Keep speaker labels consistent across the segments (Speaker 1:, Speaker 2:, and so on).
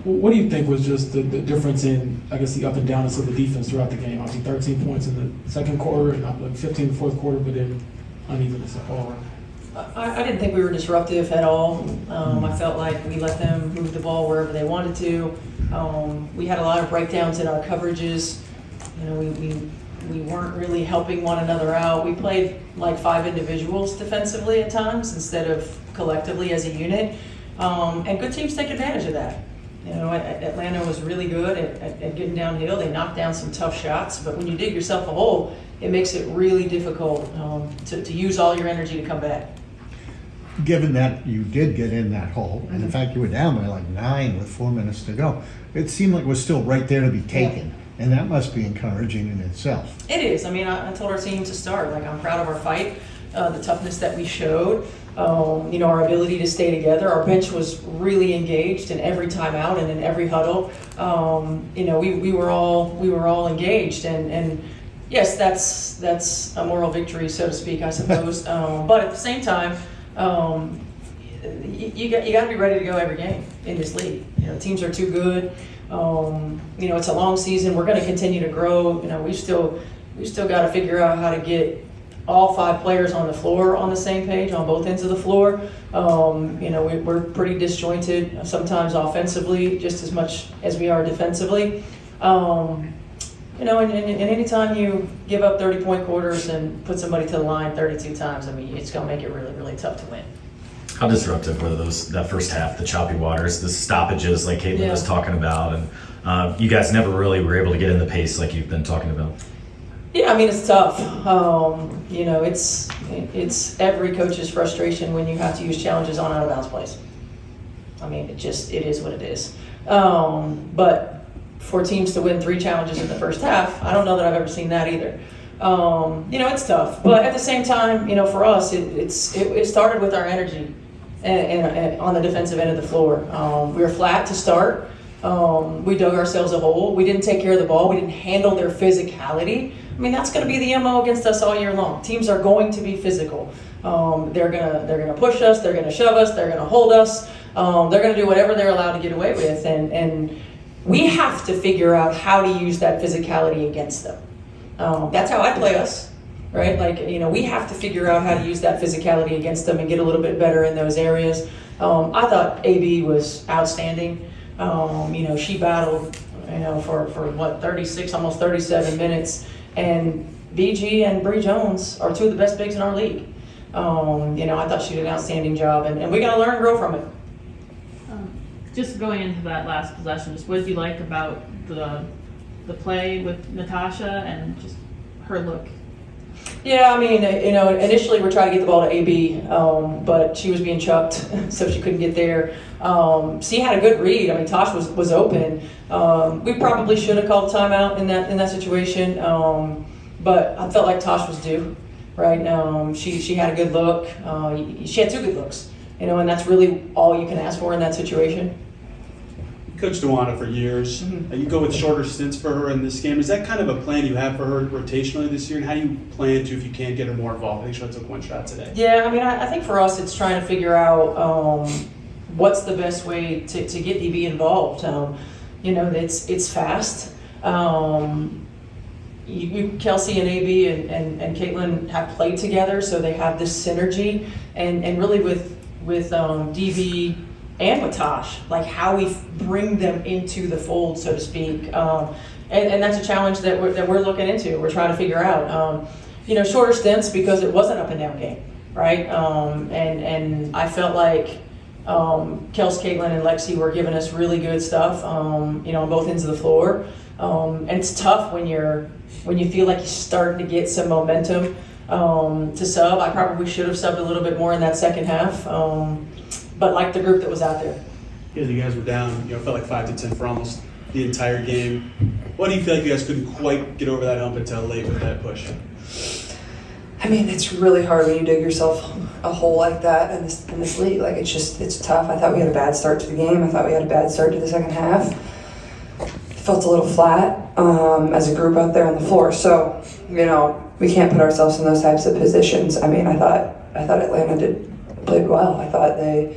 Speaker 1: What do you think was just the difference in, I guess, the up and downness of the defense throughout the game? Obviously 13 points in the second quarter and like 15 in the fourth quarter, but then unevenness all around.
Speaker 2: I didn't think we were disruptive at all. I felt like we let them move the ball wherever they wanted to. We had a lot of breakdowns in our coverages. We weren't really helping one another out. We played like 5 individuals defensively at times instead of collectively as a unit. And good teams take advantage of that. Atlanta was really good at getting downhill. They knocked down some tough shots, but when you dig yourself a hole, it makes it really difficult to use all your energy to come back.
Speaker 3: Given that you did get in that hole, and in fact you were down by like 9 with 4 minutes to go, it seemed like it was still right there to be taken, and that must be encouraging in itself.
Speaker 2: It is. I mean, I told our team to start. Like, I'm proud of our fight, the toughness that we showed, our ability to stay together. Our bench was really engaged in every timeout and in every huddle. We were all engaged, and yes, that's a moral victory, so to speak, I suppose. But at the same time, you got to be ready to go every game in this league. Teams are too good. It's a long season. We're going to continue to grow. We still got to figure out how to get all 5 players on the floor on the same page on both ends of the floor. We're pretty disjointed sometimes offensively, just as much as we are defensively. And anytime you give up 30-point quarters and put somebody to the line 32 times, I mean, it's going to make it really, really tough to win.
Speaker 4: How disruptive were that first half, the choppy waters, the stoppages like Caitlin was talking about, and you guys never really were able to get in the pace like you've been talking about?
Speaker 2: Yeah, I mean, it's tough. It's every coach's frustration when you have to use challenges on out-of-bounds plays. I mean, it is what it is. But for teams to win 3 challenges in the first half, I don't know that I've ever seen that either. It's tough. But at the same time, for us, it started with our energy and on the defensive end of the floor. We were flat to start. We dug ourselves a hole. We didn't take care of the ball. We didn't handle their physicality. I mean, that's going to be the MO against us all year long. Teams are going to be physical. They're gonna push us. They're gonna shove us. They're gonna hold us. They're gonna do whatever they're allowed to get away with. And we have to figure out how to use that physicality against them. That's how I play us, right? We have to figure out how to use that physicality against them and get a little bit better in those areas. I thought AB was outstanding. She battled, for 36, almost 37 minutes. And BG and Bree Jones are 2 of the best bigs in our league. I thought she did an outstanding job, and we got to learn and grow from it.
Speaker 5: Just going into that last possession, just what did you like about the play with Natasha and just her look?
Speaker 2: Yeah, I mean, initially we're trying to get the ball to AB, but she was being chucked, so she couldn't get there. C had a good read. I mean, Tosh was open. We probably should have called a timeout in that situation, but I felt like Tosh was due, right? She had a good look. She had 2 good looks, and that's really all you can ask for in that situation.
Speaker 6: Coach Dewana for years. You go with shorter stints for her in this game. Is that kind of a plan you have for her rotationally this year? And how do you plan to, if you can, get her more involved? I think she only took 1 shot today.
Speaker 2: Yeah, I mean, I think for us it's trying to figure out what's the best way to get DB involved. It's fast. Kelsey and AB and Caitlin have played together, so they have this synergy. And really with DB and with Tosh, like how we bring them into the fold, so to speak. And that's a challenge that we're looking into. We're trying to figure out, shorter stints because it was an up and down game, right? And I felt like Kels, Caitlin, and Lexi were giving us really good stuff, on both ends of the floor. And it's tough when you feel like you're starting to get some momentum to sub. I probably should have subbed a little bit more in that second half. But like the group that was out there.
Speaker 6: Yeah, you guys were down, felt like 5 to 10 for almost the entire game. What do you feel like you guys couldn't quite get over that hump until late with that push?
Speaker 7: I mean, it's really hard when you dig yourself a hole like that in this league. Like, it's tough. I thought we had a bad start to the game. I thought we had a bad start to the second half. It felt a little flat as a group out there on the floor. So, we can't put ourselves in those types of positions. I mean, I thought Atlanta played well. I thought they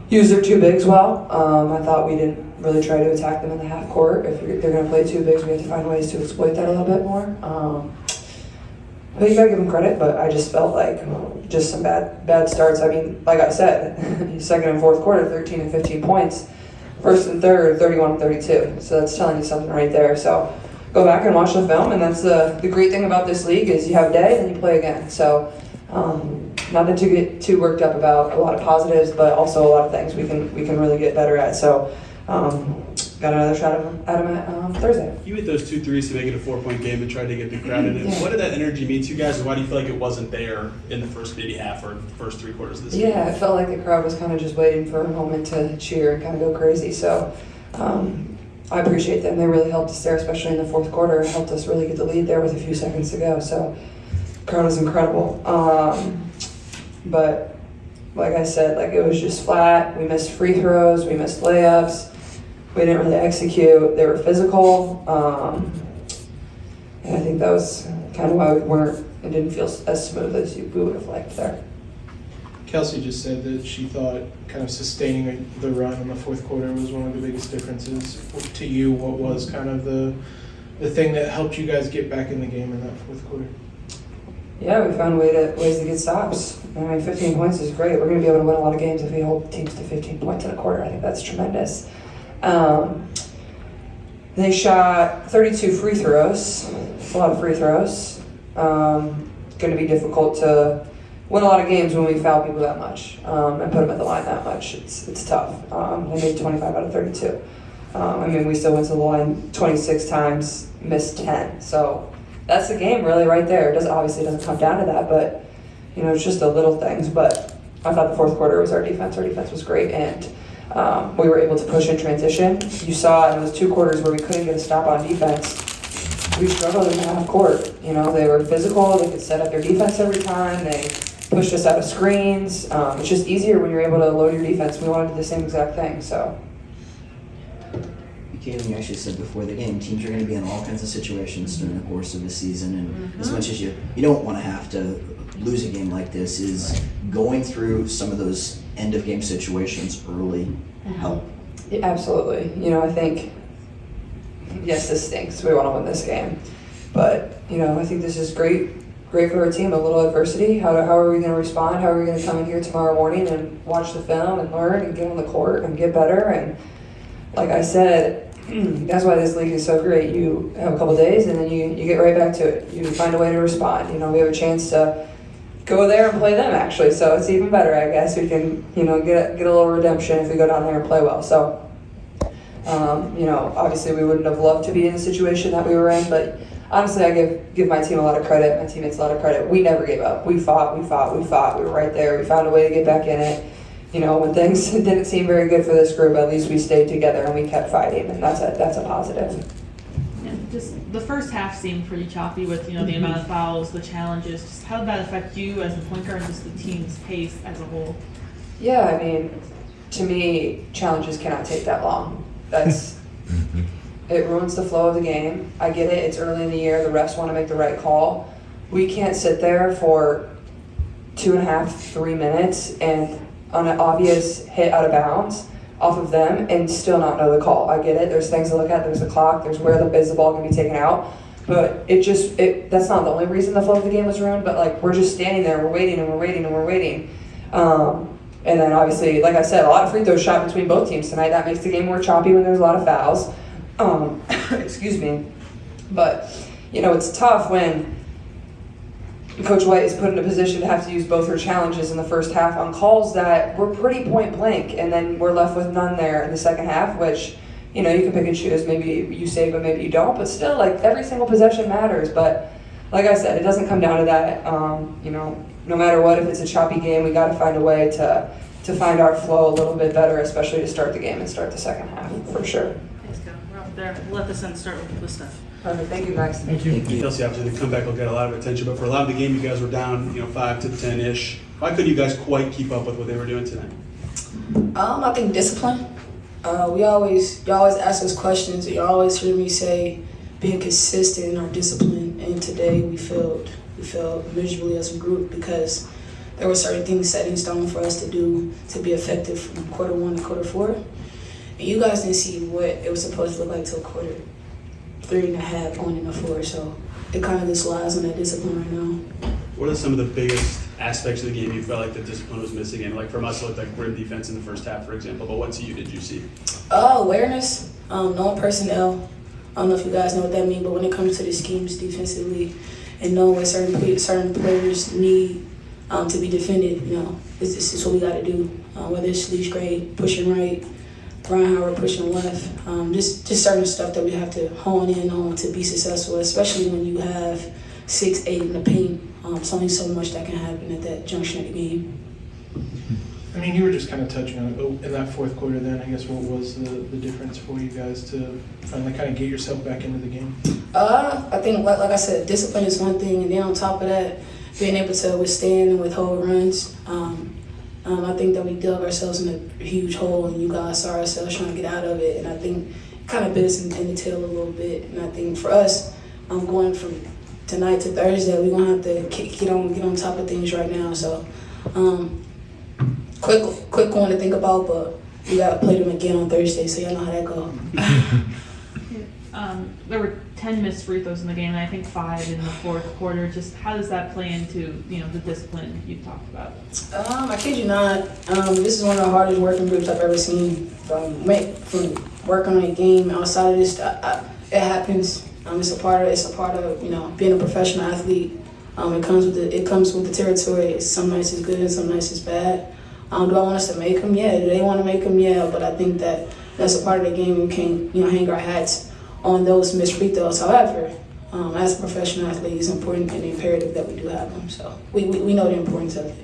Speaker 7: used their 2 bigs well. I thought we didn't really try to attack them in the half court. If they're going to play two bigs, we have to find ways to exploit that a little bit more. But you gotta give them credit, but I just felt like just some bad starts. I mean, like I said, second and fourth quarter, 13 and 15 points. First and third, 31 and 32. So that's telling you something right there. So go back and watch the film, and that's the great thing about this league is you have a day and then you play again. So not to get too worked up about a lot of positives, but also a lot of things we can really get better at. So got another shot at them at Thursday.
Speaker 6: You hit those 2 threes to make it a 4-point game and tried to get the crowd in it.
Speaker 7: Yeah.
Speaker 6: What did that energy mean to you guys, and why do you feel like it wasn't there in the first maybe half or first 3 quarters of this game?
Speaker 7: Yeah, it felt like the crowd was kind of just waiting for a moment to cheer and kind of go crazy. So I appreciate them. They really helped us there, especially in the fourth quarter, and helped us really get the lead there with a few seconds to go. So the crowd was incredible. But like I said, like it was just flat. We missed free throws. We missed layups. We didn't really execute. They were physical. And I think that was kind of why it didn't feel as smooth as we would have liked there.
Speaker 8: Kelsey just said that she thought kind of sustaining the run in the fourth quarter was one of the biggest differences. To you, what was kind of the thing that helped you guys get back in the game in that fourth quarter?
Speaker 7: Yeah, we found ways to get stops. I mean, 15 points is great. We're going to be able to win a lot of games if we hold teams to 15 points in a quarter. I think that's tremendous. They shot 32 free throws, a lot of free throws. It's going to be difficult to win a lot of games when we foul people that much and put them at the line that much. It's tough. They made 25 out of 32. I mean, we still went to the line 26 times, missed 10. So that's the game really right there. It obviously doesn't come down to that, but it's just the little things. But I thought the fourth quarter was our defense. Our defense was great, and we were able to push in transition. You saw in those 2 quarters where we couldn't get a stop on defense, we struggled in the half court. They were physical. They could set up their defense every time. They pushed us out of screens. It's just easier when you're able to load your defense. We wanted to do the same exact thing. So.
Speaker 9: Caitlin, you actually said before the game, teams are going to be in all kinds of situations during the course of the season, and as much as you don't want to have to lose a game like this, is going through some of those end of game situations early help?
Speaker 7: Yeah, absolutely. I think, yes, this stinks. We want to win this game, but I think this is great for our team. A little adversity. How are we going to respond? How are we going to come in here tomorrow morning and watch the film and learn and get on the court and get better? And like I said, that's why this league is so great. You have a couple days and then you get right back to it. You find a way to respond. We have a chance to go there and play them actually, so it's even better. I guess we can get a little redemption if we go down there and play well. So obviously we wouldn't have loved to be in the situation that we were in, but honestly I give my team a lot of credit, my teammates a lot of credit. We never gave up. We fought. We were right there. We found a way to get back in it. When things didn't seem very good for this group, at least we stayed together and we kept fighting, and that's a positive.
Speaker 5: Yeah, just the first half seemed pretty choppy with the amount of fouls, the challenges. Just how did that affect you as a point guard and just the team's pace as a whole?
Speaker 7: Yeah, I mean, to me, challenges cannot take that long. It ruins the flow of the game. I get it. It's early in the year. The refs want to make the right call. We can't sit there for 2.5, 3 minutes and on an obvious hit out of bounds off of them and still not know the call. I get it. There's things to look at. There's the clock. There's where the ball can be taken out. But that's not the only reason the flow of the game was ruined. But we're just standing there. We're waiting and we're waiting and we're waiting. And then obviously, like I said, a lot of free throws shot between both teams tonight. That makes the game more choppy when there's a lot of fouls. Excuse me. But it's tough when Coach White is put in a position to have to use both her challenges in the first half on calls that were pretty point blank, and then we're left with none there in the second half, which, you can pick and choose. Maybe you save, but maybe you don't. But still, every single possession matters. But like I said, it doesn't come down to that. No matter what, if it's a choppy game, we got to find a way to find our flow a little bit better, especially to start the game and start the second half, for sure.
Speaker 5: Thanks, Go. We're up there. We'll let this end start with the stuff.
Speaker 7: Perfect. Thank you, guys.
Speaker 1: Thank you.
Speaker 6: Kelsey, obviously the comeback will get a lot of attention, but for a lot of the game, you guys were down, 5 to 10-ish. Why couldn't you guys quite keep up with what they were doing tonight?
Speaker 10: I think discipline. You always ask us questions. You always hear me say being consistent in our discipline. And today we failed miserably as a group because there were certain things set in stone for us to do to be effective from quarter 1 to quarter 4. And you guys didn't see what it was supposed to look like till quarter 3.5 going into 4. So it kind of just lies on that discipline right now.
Speaker 6: What are some of the biggest aspects of the game you felt like the discipline was missing? And like from us, it looked like grim defense in the first half, for example. But what to you did you see?
Speaker 10: Awareness, knowing personnel. I don't know if you guys know what that means, but when it comes to the schemes defensively and knowing what certain players need to be defended, this is what we got to do. Whether it's Leash Gray pushing right, Brian Howard pushing left, just certain stuff that we have to hone in on to be successful, especially when you have 6'8" in the paint. It's only so much that can happen at that junction of the game.
Speaker 8: I mean, you were just kind of touching on it in that fourth quarter. Then I guess what was the difference for you guys to finally kind of get yourself back into the game?
Speaker 10: I think, like I said, discipline is one thing, and then on top of that, being able to withstand and withhold runs. I think that we dug ourselves in a huge hole, and you guys saw ourselves trying to get out of it. And I think it kind of bit us in the tail a little bit. And I think for us, going from tonight to Thursday, we're gonna have to get on top of things right now. So, quick one to think about, but we gotta play them again on Thursday, so y'all know how that goes.
Speaker 5: There were 10 missed free throws in the game, and I think 5 in the fourth quarter. Just how does that play into the discipline you talked about?
Speaker 10: I kid you not. This is one of the hardest working groups I've ever seen. From working on a game outside of this, it happens. It's a part of being a professional athlete. It comes with the territory. Some nights it's good, some nights it's bad. Do I want us to make them? Yeah. Do they want to make them? Yeah. But I think that's a part of the game. We can't hang our hats on those missed free throws. However, as a professional athlete, it's important and imperative that we do have them. So we know the importance of it.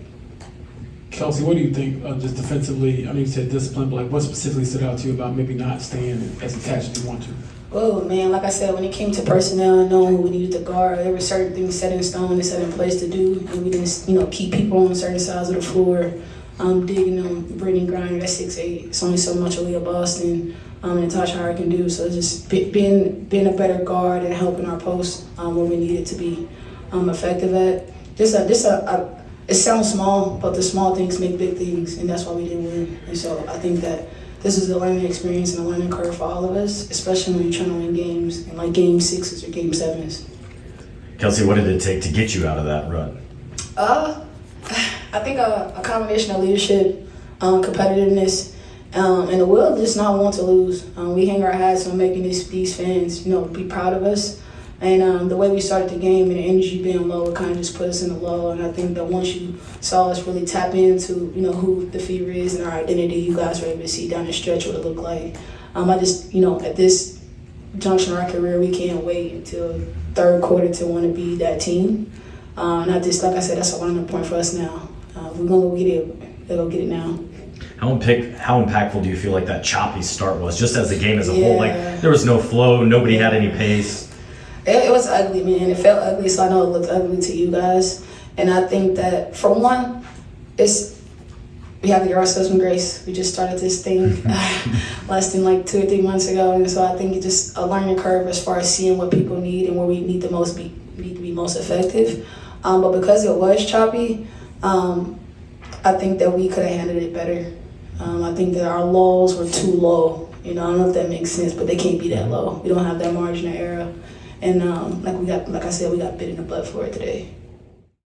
Speaker 1: Kelsey, what do you think just defensively? I mean, you said discipline, but like what specifically stood out to you about maybe not staying as attached as you want to?
Speaker 10: Oh man, like I said, when it came to personnel and knowing who we needed to guard, there were certain things set in stone and set in place to do, and we didn't, keep people on certain sides of the floor. Digging them, Brittany Griner, that's 6'8". It's only so much Aaliyah Boston and Natasha Howard can do. So just being a better guard and helping our post where we needed to be effective at. It sounds small, but the small things make big things, and that's why we didn't win. And so I think that this is a learning experience and a learning curve for all of us, especially when you're trying to win games, and like Game 6s or Game 7s.
Speaker 4: Kelsey, what did it take to get you out of that run?
Speaker 10: I think a combination of leadership, competitiveness, and the will just not want to lose. We hang our hats on making these fans, be proud of us. And the way we started the game and the energy being low, it kind of just put us in the low. And I think that once you saw us really tap into, who the Fever is and our identity, you guys were able to see down the stretch what it looked like. I just, at this junction of our career, we can't wait until third quarter to want to be that team. And like I said, that's a learning point for us now. We're going to go get it. They'll go get it now.
Speaker 4: How impactful do you feel like that choppy start was, just as a game as a whole? Like, there was no flow, nobody had any pace.
Speaker 10: It was ugly, man. It felt ugly, so I know it looked ugly to you guys. And I think that, for one, we have to give ourselves some grace. We just started this thing less than 2 or 3 months ago, and so I think it's just a learning curve as far as seeing what people need and where we need need to be most effective. But because it was choppy, I think that we could have handled it better. I think that our lows were too low. I don't know if that makes sense, but they can't be that low. We don't have that margin of error. And like I said, we got bit in the butt for it today.